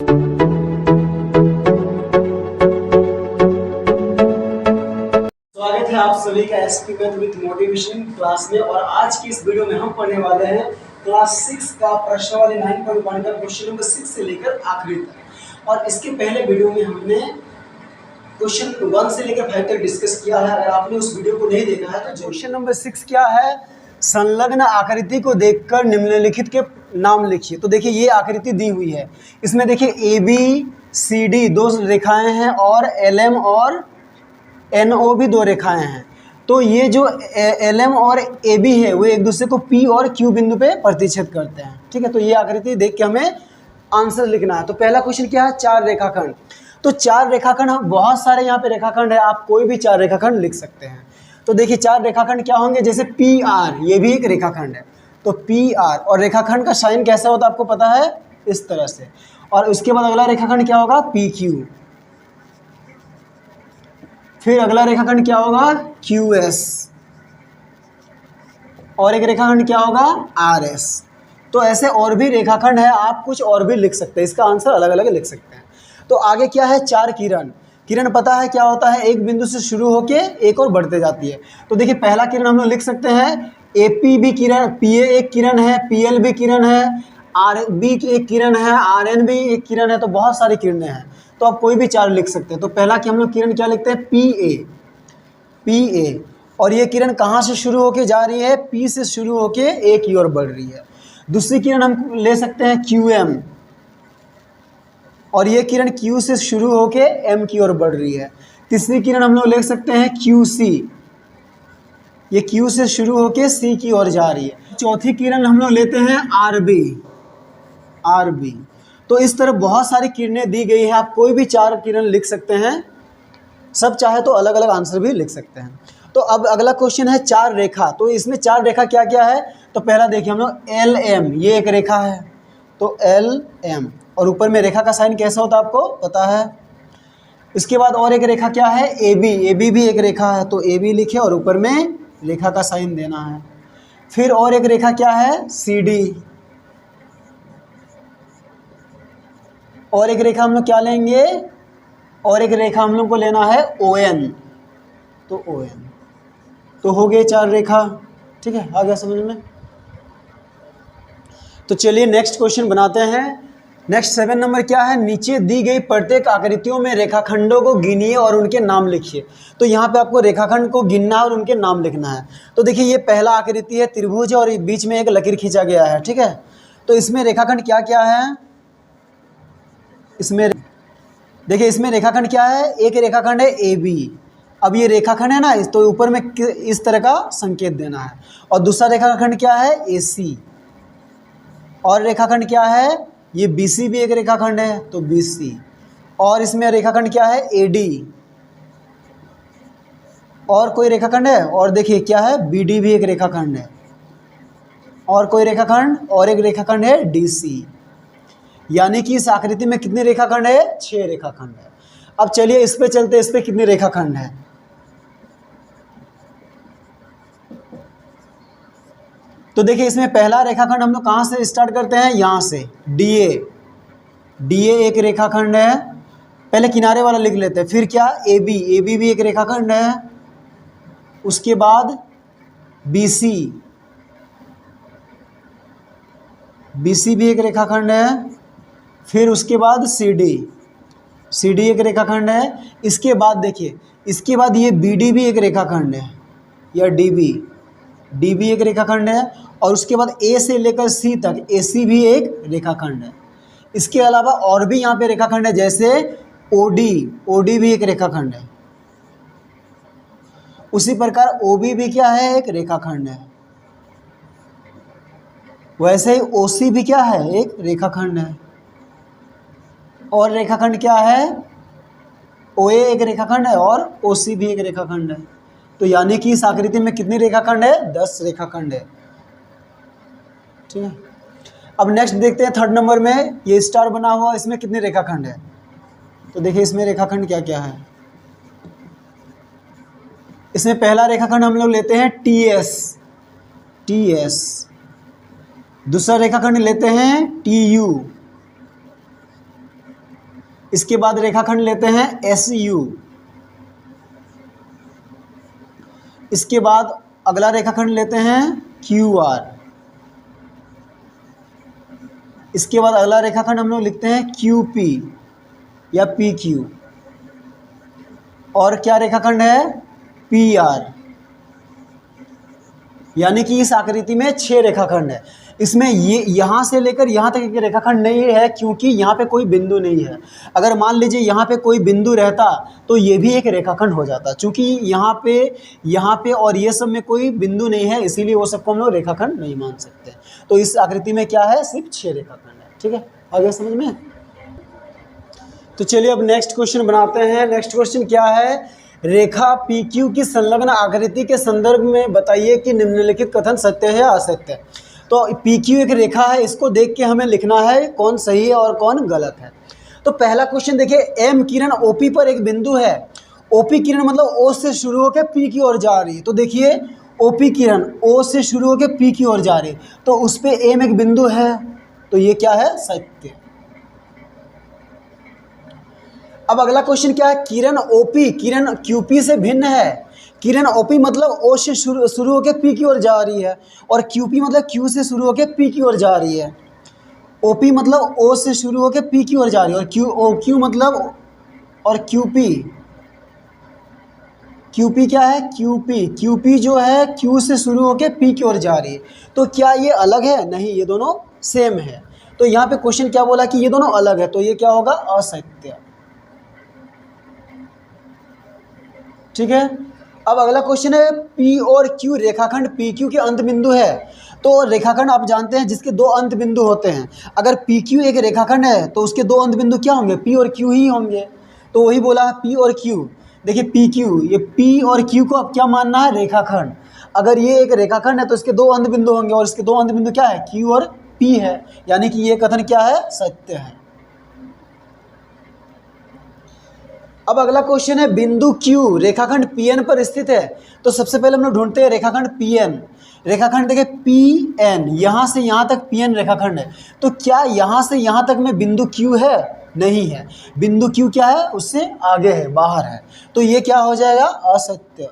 स्वागत है आप सभी का SP math with motivation class में। और आज की इस वीडियो में हम पढ़ने वाले हैं क्लास 6 का प्रश्नावली 9.1 का क्वेश्चन नंबर 6 से लेकर आखिरी तक। और इसके पहले वीडियो में हमने क्वेश्चन 1 से लेकर 5 तक डिस्कस किया है। अगर आपने उस वीडियो को नहीं देखा है तो क्वेश्चन नंबर 6 क्या है, संलग्न आकृति को देखकर निम्नलिखित के नाम लिखिए। तो देखिए ये आकृति दी हुई है, इसमें देखिए ABCD दो रेखाएं हैं और LM और NO भी दो रेखाएं हैं। तो ये जो LM और AB है वो एक दूसरे को P और Q बिंदु पे प्रतिच्छेद करते हैं। ठीक है, तो ये आकृति देख के हमें आंसर लिखना है। तो पहला क्वेश्चन क्या है, चार रेखाखंड। तो चार रेखाखंड, हम बहुत सारे यहाँ पे रेखाखंड है, आप कोई भी चार रेखाखंड लिख सकते हैं। तो देखिए चार रेखाखंड क्या होंगे, जैसे PR, ये भी एक रेखाखंड है। तो PR, और रेखाखंड का साइन कैसा होता है आपको पता है, इस तरह से। और उसके बाद अगला रेखाखंड क्या होगा, PQ। फिर अगला रेखाखंड क्या होगा, QS। और एक रेखाखंड क्या होगा, RS। तो ऐसे और भी रेखाखंड है, आप कुछ और भी लिख सकते हैं, इसका आंसर अलग अलग लिख सकते हैं। तो आगे क्या है, चार किरण। किरण पता है क्या होता है, एक बिंदु से शुरू होके एक और बढ़ते जाती है। तो देखिए पहला किरण हम लोग लिख सकते हैं AP भी किरण, PA एक किरण है, PL भी किरण है, RB एक किरण है, RN भी एक किरण है। तो बहुत सारी किरणें हैं, तो आप कोई भी चार लिख सकते हैं। तो पहला कि हम लोग किरण क्या लिखते हैं, PA। और ये किरण कहाँ से शुरू होके जा रही है, P से शुरू होके A की ओर बढ़ रही है। दूसरी किरण हम ले सकते हैं QM, और ये किरण Q से शुरू होके M की ओर बढ़ रही है। तीसरी किरण हम लोग ले सकते हैं QC, ये Q से शुरू होके C की ओर जा रही है। चौथी किरण हम लोग लेते हैं RB। तो इस तरह बहुत सारी किरणें दी गई है, आप कोई भी चार किरण लिख सकते हैं, सब चाहे तो अलग अलग आंसर भी लिख सकते हैं। तो अब अगला क्वेश्चन है चार रेखा। तो इसमें चार रेखा क्या क्या है, तो पहला देखिए हम लोग LM, ये एक रेखा है, तो LM। और ऊपर में रेखा का साइन कैसा होता है आपको पता है। इसके बाद और एक रेखा क्या है, AB भी एक रेखा है, तो AB लिखे और ऊपर में रेखा का साइन देना है। फिर और एक रेखा क्या है, CD। और एक रेखा हम लोग क्या लेंगे, और एक रेखा हम लोग को लेना है ON, तो ON। तो हो गए चार रेखा। ठीक है, आ गया समझ में। तो चलिए नेक्स्ट क्वेश्चन बनाते हैं। नेक्स्ट 7 नंबर क्या है, नीचे दी गई प्रत्येक आकृतियों में रेखाखंडों को गिनिए और उनके नाम लिखिए। तो यहाँ पे आपको रेखाखंड को गिनना है और उनके नाम लिखना है। तो देखिए ये पहला आकृति है, त्रिभुज, और बीच में एक लकीर खींचा गया है। ठीक है, तो इसमें रेखाखंड क्या क्या है, इसमें देखिए इसमें रेखाखंड क्या है, एक रेखाखंड है AB। अब ये रेखाखंड है ना, तो ऊपर में इस तरह का संकेत देना है। और दूसरा रेखाखंड क्या है, AC। और रेखाखंड क्या है, ये BC भी एक रेखाखंड है, तो BC। और इसमें रेखाखंड क्या है, AD। और कोई रेखाखंड है, और देखिए क्या है, BD भी एक रेखाखंड है। और कोई रेखाखंड, और एक रेखाखंड है DC। यानी कि इस आकृति में कितने रेखाखंड है, 6 रेखाखंड है। अब चलिए इस पे चलते, इस पे कितने रेखाखंड है। तो देखिए इसमें पहला रेखाखंड हम लोग कहाँ से स्टार्ट करते हैं, यहाँ से DA एक रेखाखंड है, पहले किनारे वाला लिख लेते हैं। फिर क्या, AB भी एक रेखाखंड है। उसके बाद BC भी एक रेखाखंड है। फिर उसके बाद CD एक रेखाखंड है। इसके बाद देखिए, इसके बाद ये BD भी एक रेखाखंड है, या DB एक रेखाखंड है। और उसके बाद A से लेकर C तक AC भी एक रेखाखंड है। इसके अलावा और भी यहाँ पे रेखाखंड है, जैसे OD भी एक रेखाखंड है। उसी प्रकार OB भी क्या है, एक रेखाखंड है। वैसे ही OC भी क्या है, एक रेखाखंड है। और रेखाखंड क्या है, OA एक रेखाखंड है, और OC भी एक रेखाखंड है। तो यानी कि इस आकृति में कितनी रेखाखंड है, 10 रेखाखंड है। ठीक है, अब नेक्स्ट देखते हैं थर्ड नंबर में, ये स्टार बना हुआ, इसमें कितने रेखाखंड है। तो देखिए इसमें रेखाखंड क्या क्या है। इसमें पहला रेखाखंड हम लोग लेते हैं TS। दूसरा रेखाखंड लेते हैं TU। इसके बाद रेखाखंड लेते हैं SU। इसके बाद अगला रेखाखंड लेते हैं QR। इसके बाद अगला रेखाखंड हम लोग लिखते हैं QP या PQ। और क्या रेखाखंड है? PR। यानी कि इस आकृति में 6 रेखाखंड है। इसमें ये यहाँ से लेकर यहाँ तक एक रेखाखंड नहीं है, क्योंकि यहाँ पे कोई बिंदु नहीं है। अगर मान लीजिए यहाँ पे कोई बिंदु रहता तो ये भी एक रेखाखंड हो जाता। चूँकि यहाँ पे और ये सब में कोई बिंदु नहीं है, इसीलिए वो सबको हम लोग रेखाखंड नहीं मान सकते। तो इस आकृति में क्या है? सिर्फ 6 रेखाखंड है। ठीक है, आ गया समझ में? तो चलिए अब नेक्स्ट क्वेश्चन बनाते हैं। नेक्स्ट क्वेश्चन क्या है? रेखा PQ की संलग्न आकृति के संदर्भ में बताइए कि निम्नलिखित कथन सत्य है या असत्य है। तो PQ एक रेखा है, इसको देख के हमें लिखना है कौन सही है और कौन गलत है। तो पहला क्वेश्चन देखिए, M किरण OP पर एक बिंदु है। OP किरण मतलब O से शुरू होकर P की ओर जा रही है। तो देखिए OP किरण O से शुरू होकर P की ओर जा रही है, तो उस पर M एक बिंदु है, तो ये क्या है? सत्य। अब अगला क्वेश्चन क्या है? किरण OP किरण QP से भिन्न है। किरण OP मतलब O से शुरू होकर P की ओर जा रही है, और QP मतलब Q से शुरू होकर P की ओर जा रही है। OP मतलब O से शुरू होकर P की ओर जा रही है, और Q मतलब और QP क्या है? QP जो है Q से शुरू होकर P की ओर जा रही है। तो क्या ये अलग है? नहीं, ये दोनों सेम है। तो यहाँ पे क्वेश्चन क्या बोला कि ये दोनों अलग है, तो ये क्या होगा? असत्य। ठीक है, अब अगला क्वेश्चन है, P और Q रेखाखंड PQ के अंत बिंदु है। तो रेखाखंड आप जानते हैं जिसके 2 अंत बिंदु होते हैं। अगर PQ एक रेखाखंड है तो उसके 2 अंत बिंदु क्या होंगे? P और Q ही होंगे। तो वही बोला है P और Q। देखिए PQ, ये P और Q को अब क्या मानना है? रेखाखंड। अगर ये एक रेखाखंड है तो इसके 2 अंत बिंदु होंगे, और इसके 2 अंत बिंदु क्या है? Q और P है। यानी कि ये कथन क्या है? सत्य है। अब अगला क्वेश्चन है, बिंदु Q रेखाखंड PN पर स्थित है। तो सबसे पहले हम लोग ढूंढते हैं रेखाखंड PN। रेखाखंड देखिए PN, यहाँ से यहाँ तक PN रेखाखंड है। तो क्या यहाँ से यहाँ तक में बिंदु Q है? नहीं है। बिंदु Q क्या है? उससे आगे है, बाहर है। तो ये क्या हो जाएगा? असत्य।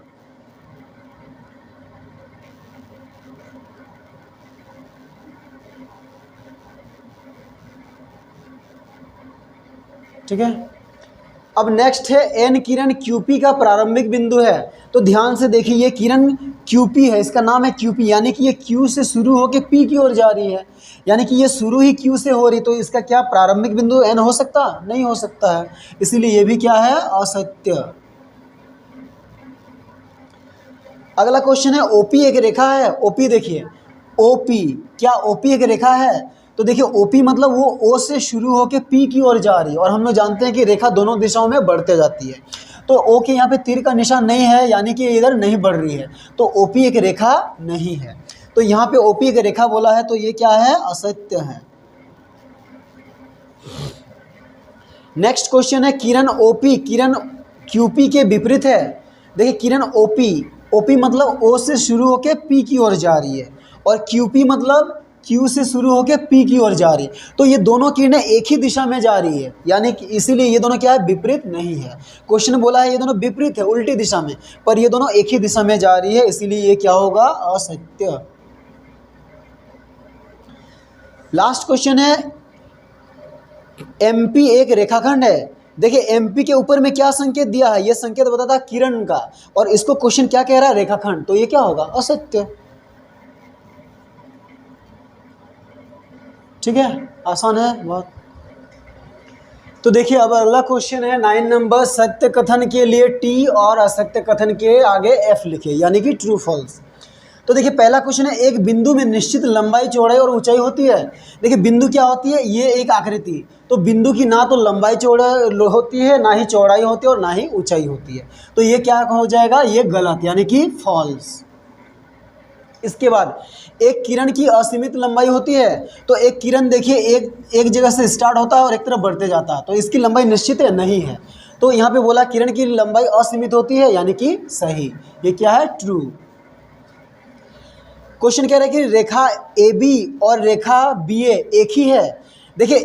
ठीक है, अब नेक्स्ट है N किरण QP का प्रारंभिक बिंदु है। तो ध्यान से देखिए, ये किरण QP है, इसका नाम है QP, यानी कि ये Q से शुरू होकर P की ओर जा रही है। यानी कि ये शुरू ही Q से हो रही, तो इसका क्या प्रारंभिक बिंदु N हो सकता? नहीं हो सकता है, इसीलिए ये भी क्या है? असत्य। अगला क्वेश्चन है, OP एक रेखा है। OP देखिए, OP क्या OP एक रेखा है? तो देखिए OP मतलब वो O से शुरू होकर P की ओर जा रही है, और हम लोग जानते हैं कि रेखा दोनों दिशाओं में बढ़ते जाती है। तो O के यहाँ पे तीर का निशान नहीं है, यानी कि इधर नहीं बढ़ रही है, तो OP एक रेखा नहीं है। तो यहाँ पे OP एक रेखा बोला है, तो ये क्या है? असत्य है। नेक्स्ट क्वेश्चन है, किरण OP किरण QP के विपरीत है। देखिए किरण OP मतलब O से शुरू होकर P की ओर जा रही है, और QP मतलब Q से शुरू होकर P की ओर जा रही है। तो ये दोनों किरणें एक ही दिशा में जा रही है, यानी कि इसीलिए ये दोनों क्या है? विपरीत नहीं है। क्वेश्चन बोला है ये दोनों विपरीत है, उल्टी दिशा में, पर ये दोनों एक ही दिशा में जा रही है, इसीलिए ये क्या होगा? असत्य। लास्ट क्वेश्चन है, MP एक रेखाखंड है। देखिए MP के ऊपर में क्या संकेत दिया है? ये संकेत बताता है किरण का, और इसको क्वेश्चन क्या कह रहा है? रेखाखंड। तो ये क्या होगा? असत्य। ठीक है, आसान है बहुत। तो देखिए अब अगला क्वेश्चन है 9 नंबर, सत्य कथन के लिए T और असत्य कथन के आगे F लिखे, यानी कि ट्रू फॉल्स। तो देखिए पहला क्वेश्चन है, एक बिंदु में निश्चित लंबाई, चौड़ाई और ऊंचाई होती है। देखिए बिंदु क्या होती है? ये एक आकृति, तो बिंदु की ना तो लंबाई चौड़ाई होती है, ना ही चौड़ाई होती है, और ना ही ऊंचाई होती है। तो ये क्या हो जाएगा? ये गलत, यानी कि फॉल्स। इसके बाद एक किरण की असीमित लंबाई होती है। तो एक किरण देखिए एक जगह से स्टार्ट होता है और एक तरफ बढ़ते जाता है, तो इसकी लंबाई निश्चित है? नहीं है। तो यहाँ पे बोला किरण की लंबाई असीमित होती है, यानी कि सही। ये क्या है? ट्रू। क्वेश्चन कह रहा है कि रेखा AB और रेखा BA एक ही है। देखिए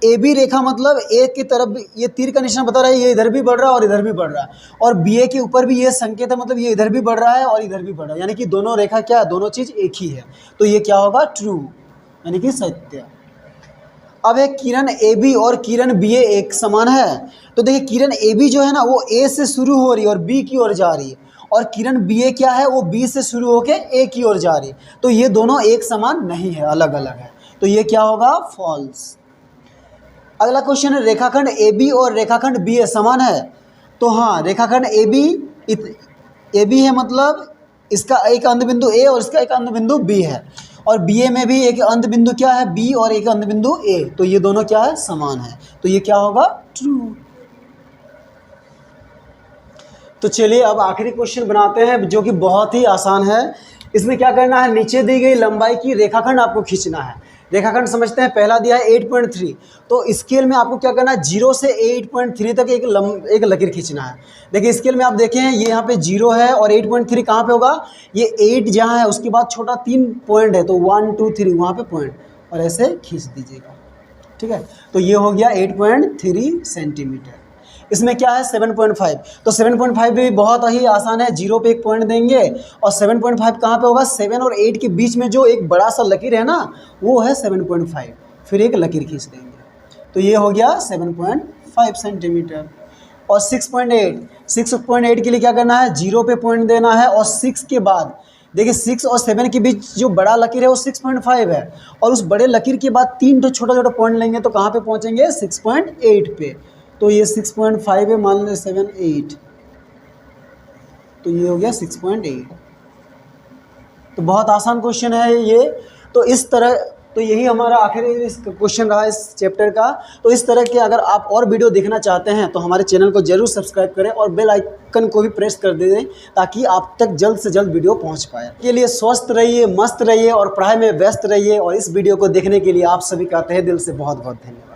ए बी रेखा मतलब ए की तरफ ये तीर का निशान बता रहा है, ये इधर भी बढ़ रहा है और इधर भी बढ़ रहा है, और बी ए के ऊपर भी ये संकेत है, मतलब ये इधर भी बढ़ रहा है और इधर भी बढ़ रहा है, यानी कि दोनों रेखा क्या है, दोनों चीज़ एक ही है। तो ये क्या होगा, ट्रू, यानी कि सत्य। अब एक किरण ए बी और किरण बी ए एक समान है, तो देखिए किरण ए बी जो है ना वो ए से शुरू हो रही है और बी की ओर जा रही है, और किरण बी ए क्या है, वो बी से शुरू होकर ए की ओर जा रही है, तो ये दोनों एक समान नहीं है, अलग अलग है, तो ये क्या होगा, फॉल्स। अगला क्वेश्चन है, रेखाखंड ए बी और रेखाखंड बी ए समान है, तो हाँ रेखाखंड ए बी है, मतलब इसका एक अंत बिंदु ए और इसका एक अंत बिंदु बी है, और बी ए में भी एक अंत बिंदु क्या है, बी, और एक अंत बिंदु ए, तो ये दोनों क्या है, समान है, तो ये क्या होगा, ट्रू। तो चलिए अब आखिरी क्वेश्चन बनाते हैं जो कि बहुत ही आसान है। इसमें क्या करना है, नीचे दी गई लंबाई की रेखाखंड आपको खींचना है। रेखाखंड समझते हैं, पहला दिया है 8.3, तो स्केल में आपको क्या करना है, 0 से 8.3 तक एक लकीर खींचना है। देखिए स्केल में आप देखें ये यहाँ पे 0 है और 8.3 कहाँ पे होगा, ये 8 जहाँ है उसके बाद छोटा 3 पॉइंट है, तो 1 2 3 वहाँ पे पॉइंट, और ऐसे खींच दीजिएगा, ठीक है। तो ये हो गया 8.3 सेंटीमीटर। इसमें क्या है 7.5, तो 7.5 भी बहुत ही आसान है, 0 पे एक पॉइंट देंगे और 7.5 कहाँ पे होगा, 7 और 8 के बीच में जो एक बड़ा सा लकीर है ना वो है 7.5, फिर एक लकीर खींच देंगे, तो ये हो गया 7.5 सेंटीमीटर। और 6.8 के लिए क्या करना है, 0 पे पॉइंट देना है, और 6 के बाद देखिए 6 और 7 के बीच जो बड़ा लकीर है वो 6.5 है, और उस बड़े लकीर के बाद 3 तो छोटा छोटा पॉइंट लेंगे तो कहाँ पे पहुँचेंगे, 6.8 पे, तो ये 6.5 है, मान लें 7 8, तो ये हो गया 6.8। तो बहुत आसान क्वेश्चन है ये। तो इस तरह, तो यही हमारा आखिरी क्वेश्चन रहा इस चैप्टर का। तो इस तरह के अगर आप और वीडियो देखना चाहते हैं तो हमारे चैनल को जरूर सब्सक्राइब करें और बेल आइकन को भी प्रेस कर दें ताकि आप तक जल्द से जल्द वीडियो पहुंच पाए। के लिए स्वस्थ रहिए, मस्त रहिए और पढ़ाई में व्यस्त रहिए, और इस वीडियो को देखने के लिए आप सभी का तहे दिल से बहुत बहुत धन्यवाद।